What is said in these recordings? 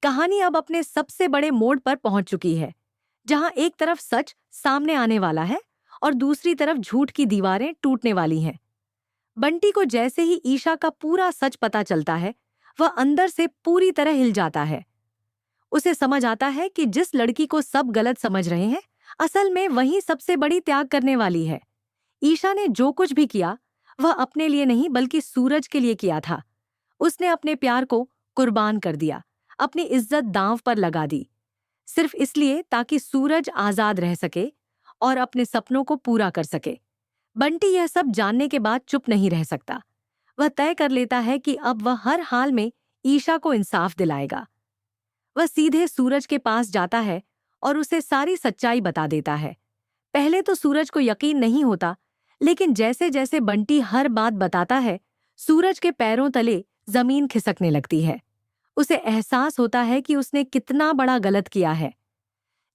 कहानी अब अपने सबसे बड़े मोड़ पर पहुंच चुकी है, जहां एक तरफ सच सामने आने वाला है और दूसरी तरफ झूठ की दीवारें टूटने वाली हैं। बंटी को जैसे ही ईशा का पूरा सच पता चलता है, वह अंदर से पूरी तरह हिल जाता है। उसे समझ आता है कि जिस लड़की को सब गलत समझ रहे हैं, असल में वही सबसे बड़ी त्याग करने वाली है। ईशा ने जो कुछ भी किया, वह अपने लिए नहीं बल्कि सूरज के लिए किया था। उसने अपने प्यार को कुर्बान कर दिया, अपनी इज्जत दांव पर लगा दी, सिर्फ इसलिए ताकि सूरज आजाद रह सके और अपने सपनों को पूरा कर सके। बंटी यह सब जानने के बाद चुप नहीं रह सकता। वह तय कर लेता है कि अब वह हर हाल में ईशा को इंसाफ दिलाएगा। वह सीधे सूरज के पास जाता है और उसे सारी सच्चाई बता देता है। पहले तो सूरज को यकीन नहीं होता, लेकिन जैसे जैसे बंटी हर बात बताता है, सूरज के पैरों तले जमीन खिसकने लगती है। उसे एहसास होता है कि उसने कितना बड़ा गलत किया है।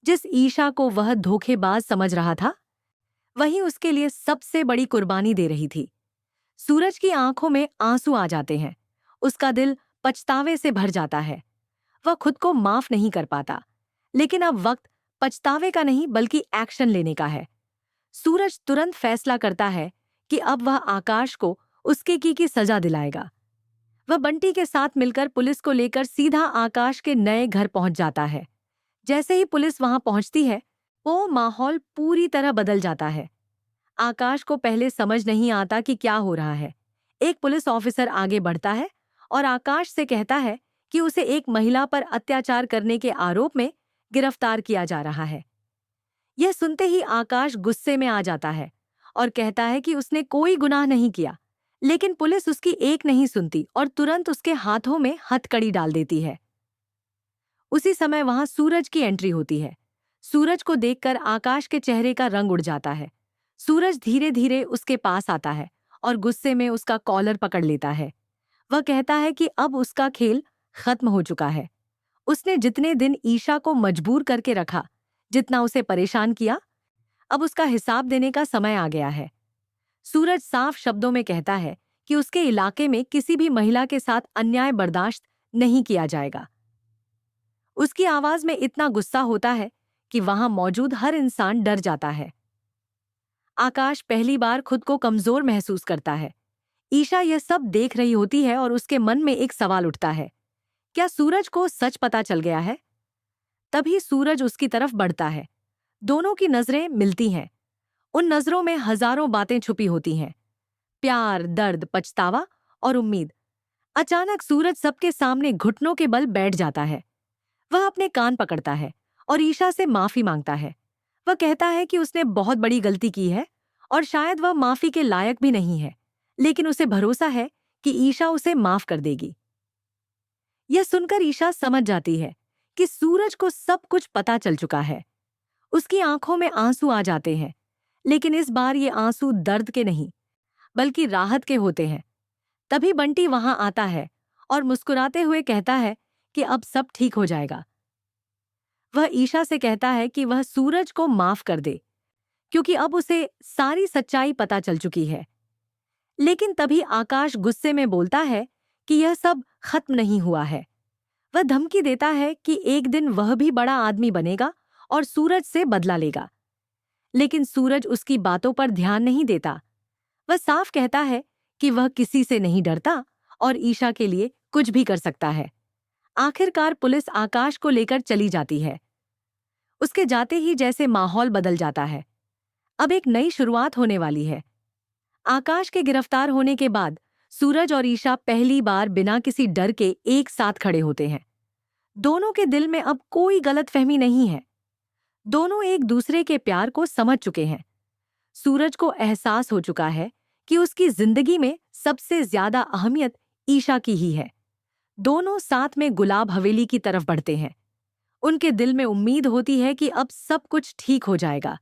जिस ईशा को वह धोखेबाज समझ रहा था, वही उसके लिए सबसे बड़ी कुर्बानी दे रही थी। सूरज की आंखों में आंसू आ जाते हैं। उसका दिल पछतावे से भर जाता है। वह खुद को माफ नहीं कर पाता, लेकिन अब वक्त पछतावे का नहीं बल्कि एक्शन लेने का है। सूरज तुरंत फैसला करता है कि अब वह आकाश को उसके की सजा दिलाएगा। वह बंटी के साथ मिलकर पुलिस को लेकर सीधा आकाश के नए घर पहुंच जाता है। जैसे ही पुलिस वहां पहुंचती है, वो माहौल पूरी तरह बदल जाता है। आकाश को पहले समझ नहीं आता कि क्या हो रहा है। एक पुलिस ऑफिसर आगे बढ़ता है और आकाश से कहता है कि उसे एक महिला पर अत्याचार करने के आरोप में गिरफ्तार किया जा रहा है। यह सुनते ही आकाश गुस्से में आ जाता है और कहता है कि उसने कोई गुनाह नहीं किया, लेकिन पुलिस उसकी एक नहीं सुनती और तुरंत उसके हाथों में हथकड़ी डाल देती है। उसी समय वहां सूरज की एंट्री होती है। सूरज को देखकर आकाश के चेहरे का रंग उड़ जाता है। सूरज धीरे धीरे उसके पास आता है और गुस्से में उसका कॉलर पकड़ लेता है। वह कहता है कि अब उसका खेल खत्म हो चुका है। उसने जितने दिन ईशा को मजबूर करके रखा, जितना उसे परेशान किया, अब उसका हिसाब देने का समय आ गया है। सूरज साफ शब्दों में कहता है कि उसके इलाके में किसी भी महिला के साथ अन्याय बर्दाश्त नहीं किया जाएगा। उसकी आवाज में इतना गुस्सा होता है कि वहां मौजूद हर इंसान डर जाता है। आकाश पहली बार खुद को कमजोर महसूस करता है। ईशा यह सब देख रही होती है और उसके मन में एक सवाल उठता है, क्या सूरज को सच पता चल गया है? तभी सूरज उसकी तरफ बढ़ता है। दोनों की नजरें मिलती हैं। उन नजरों में हजारों बातें छुपी होती हैं, प्यार, दर्द, पछतावा और उम्मीद। अचानक सूरज सबके सामने घुटनों के बल बैठ जाता है। वह अपने कान पकड़ता है और ईशा से माफी मांगता है। वह कहता है कि उसने बहुत बड़ी गलती की है और शायद वह माफी के लायक भी नहीं है, लेकिन उसे भरोसा है कि ईशा उसे माफ कर देगी। यह सुनकर ईशा समझ जाती है कि सूरज को सब कुछ पता चल चुका है। उसकी आंखों में आंसू आ जाते हैं, लेकिन इस बार ये आंसू दर्द के नहीं बल्कि राहत के होते हैं। तभी बंटी वहां आता है और मुस्कुराते हुए कहता है कि अब सब ठीक हो जाएगा। वह ईशा से कहता है कि वह सूरज को माफ कर दे, क्योंकि अब उसे सारी सच्चाई पता चल चुकी है। लेकिन तभी आकाश गुस्से में बोलता है कि यह सब खत्म नहीं हुआ है। वह धमकी देता है कि एक दिन वह भी बड़ा आदमी बनेगा और सूरज से बदला लेगा। लेकिन सूरज उसकी बातों पर ध्यान नहीं देता। वह साफ कहता है कि वह किसी से नहीं डरता और ईशा के लिए कुछ भी कर सकता है। आखिरकार पुलिस आकाश को लेकर चली जाती है। उसके जाते ही जैसे माहौल बदल जाता है। अब एक नई शुरुआत होने वाली है। आकाश के गिरफ्तार होने के बाद सूरज और ईशा पहली बार बिना किसी डर के एक साथ खड़े होते हैं। दोनों के दिल में अब कोई गलतफहमी नहीं है। दोनों एक दूसरे के प्यार को समझ चुके हैं। सूरज को एहसास हो चुका है कि उसकी जिंदगी में सबसे ज्यादा अहमियत ईशा की ही है। दोनों साथ में गुलाब हवेली की तरफ बढ़ते हैं। उनके दिल में उम्मीद होती है कि अब सब कुछ ठीक हो जाएगा।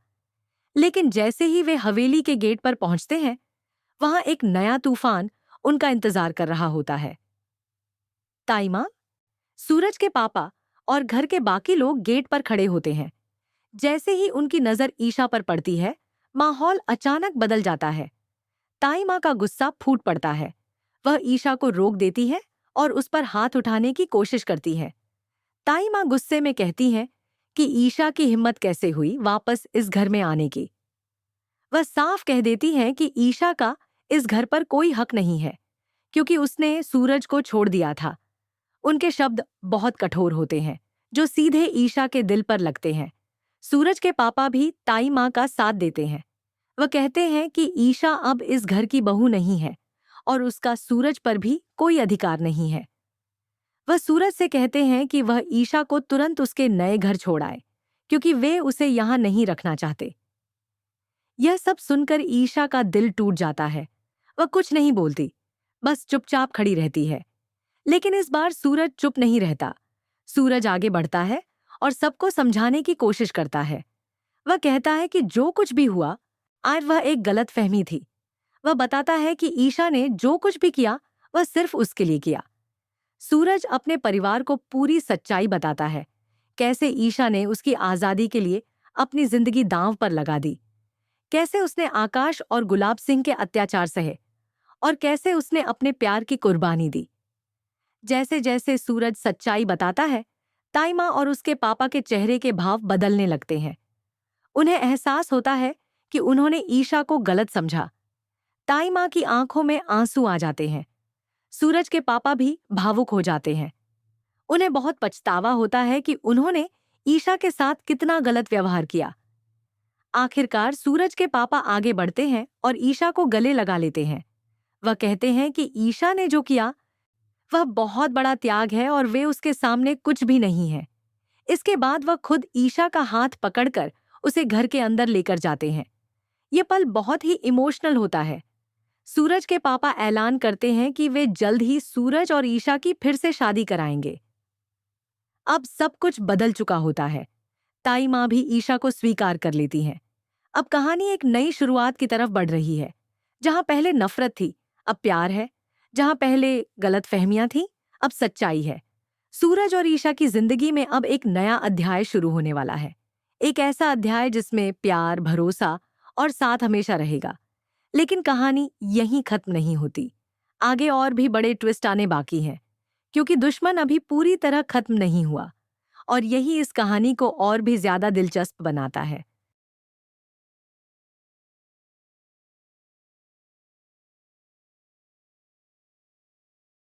लेकिन जैसे ही वे हवेली के गेट पर पहुंचते हैं, वहां एक नया तूफान उनका इंतजार कर रहा होता है। ताइमा, सूरज के पापा और घर के बाकी लोग गेट पर खड़े होते हैं। जैसे ही उनकी नजर ईशा पर पड़ती है, माहौल अचानक बदल जाता है। ताइमा का गुस्सा फूट पड़ता है। वह ईशा को रोक देती है और उस पर हाथ उठाने की कोशिश करती है। ताई माँ गुस्से में कहती हैं कि ईशा की हिम्मत कैसे हुई वापस इस घर में आने की। वह साफ कह देती हैं कि ईशा का इस घर पर कोई हक नहीं है, क्योंकि उसने सूरज को छोड़ दिया था। उनके शब्द बहुत कठोर होते हैं, जो सीधे ईशा के दिल पर लगते हैं। सूरज के पापा भी ताई माँ का साथ देते हैं। वह कहते हैं कि ईशा अब इस घर की बहू नहीं है और उसका सूरज पर भी कोई अधिकार नहीं है। वह सूरज से कहते हैं कि वह ईशा को तुरंत उसके नए घर छोड़ाए, क्योंकि वे उसे यहाँ नहीं रखना चाहते। यह सब सुनकर ईशा का दिल टूट जाता है। वह कुछ नहीं बोलती, बस चुपचाप खड़ी रहती है। लेकिन इस बार सूरज चुप नहीं रहता। सूरज आगे बढ़ता है और सबको समझाने की कोशिश करता है। वह कहता है कि जो कुछ भी हुआ, आज वह एक गलतफहमी थी। वह बताता है कि ईशा ने जो कुछ भी किया, वह सिर्फ उसके लिए किया। सूरज अपने परिवार को पूरी सच्चाई बताता है, कैसे ईशा ने उसकी आज़ादी के लिए अपनी जिंदगी दांव पर लगा दी, कैसे उसने आकाश और गुलाब सिंह के अत्याचार सहे और कैसे उसने अपने प्यार की कुर्बानी दी। जैसे जैसे सूरज सच्चाई बताता है, ताई माँ और उसके पापा के चेहरे के भाव बदलने लगते हैं। उन्हें एहसास होता है कि उन्होंने ईशा को गलत समझा। ताई माँ की आंखों में आंसू आ जाते हैं। सूरज के पापा भी भावुक हो जाते हैं। उन्हें बहुत पछतावा होता है कि उन्होंने ईशा के साथ कितना गलत व्यवहार किया। आखिरकार सूरज के पापा आगे बढ़ते हैं और ईशा को गले लगा लेते हैं। वह कहते हैं कि ईशा ने जो किया वह बहुत बड़ा त्याग है और वे उसके सामने कुछ भी नहीं है। इसके बाद वह खुद ईशा का हाथ पकड़कर उसे घर के अंदर लेकर जाते हैं। ये पल बहुत ही इमोशनल होता है। सूरज के पापा ऐलान करते हैं कि वे जल्द ही सूरज और ईशा की फिर से शादी कराएंगे। अब सब कुछ बदल चुका होता है। ताई माँ भी ईशा को स्वीकार कर लेती हैं। अब कहानी एक नई शुरुआत की तरफ बढ़ रही है। जहाँ पहले नफरत थी, अब प्यार है। जहाँ पहले गलतफहमियां थीं, अब सच्चाई है। सूरज और ईशा की जिंदगी में अब एक नया अध्याय शुरू होने वाला है। एक ऐसा अध्याय जिसमें प्यार, भरोसा और साथ हमेशा रहेगा। लेकिन कहानी यहीं खत्म नहीं होती। आगे और भी बड़े ट्विस्ट आने बाकी हैं, क्योंकि दुश्मन अभी पूरी तरह खत्म नहीं हुआ और यही इस कहानी को और भी ज्यादा दिलचस्प बनाता है।